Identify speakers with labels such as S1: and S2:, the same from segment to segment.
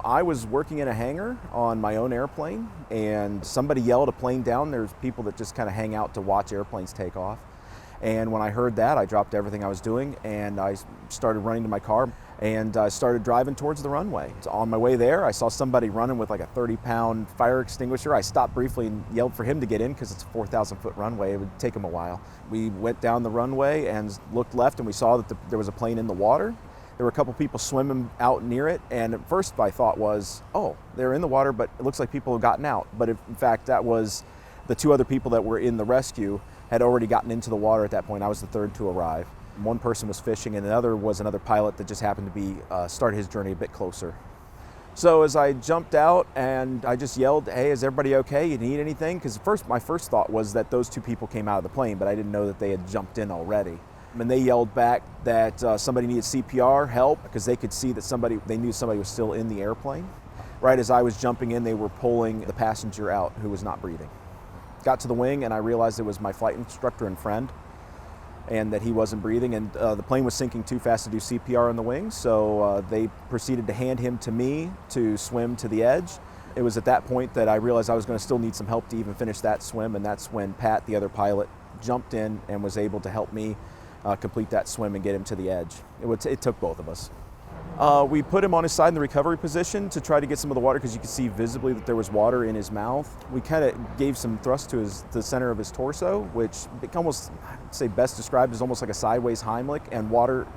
S1: I was working in a hangar on my own airplane, and somebody yelled a plane down. There's people that just kind of hang out to watch airplanes take off. And when I heard that, I dropped everything I was doing and I started running to my car and I started driving towards the runway. So on my way there, I saw somebody running with like a 30-pound fire extinguisher. I stopped briefly and yelled for him to get in because it's a 4,000-foot runway. It would take him a while. We went down the runway and looked left and we saw that there was a plane in the water. There were a couple people swimming out near it, and at first my thought was, oh, they're in the water, but it looks like people have gotten out. But in fact, that was the two other people that were in the rescue had already gotten into the water at that point. I was the third to arrive. One person was fishing, and another was another pilot that just happened to be start his journey a bit closer. So as I jumped out, and I just yelled, "Hey, is everybody okay? You need anything?" Because my first thought was that those two people came out of the plane, but I didn't know that they had jumped in already. And they yelled back that somebody needed CPR help because they could see that they knew somebody was still in the airplane. Right as I was jumping in, they were pulling the passenger out who was not breathing. Got to the wing and I realized it was my flight instructor and friend and that he wasn't breathing, and the plane was sinking too fast to do CPR on the wing, so they proceeded to hand him to me to swim to the edge. It was at that point that I realized I was going to still need some help to even finish that swim, and that's when Pat, the other pilot, jumped in and was able to help me complete that swim and get him to the edge. It took both of us. We put him on his side in the recovery position to try to get some of the water because you could see visibly that there was water in his mouth. We kind of gave some thrust to the center of his torso, which almost, I'd say best described as almost like a sideways Heimlich, and water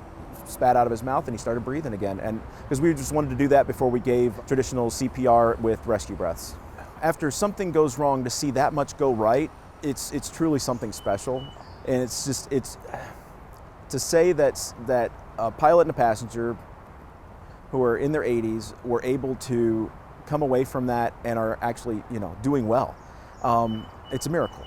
S1: spat out of his mouth and he started breathing again. And because we just wanted to do that before we gave traditional CPR with rescue breaths. After something goes wrong, to see that much go right, it's truly something special. And it's to say that a pilot and a passenger who are in their 80s were able to come away from that and are actually, doing well. It's a miracle.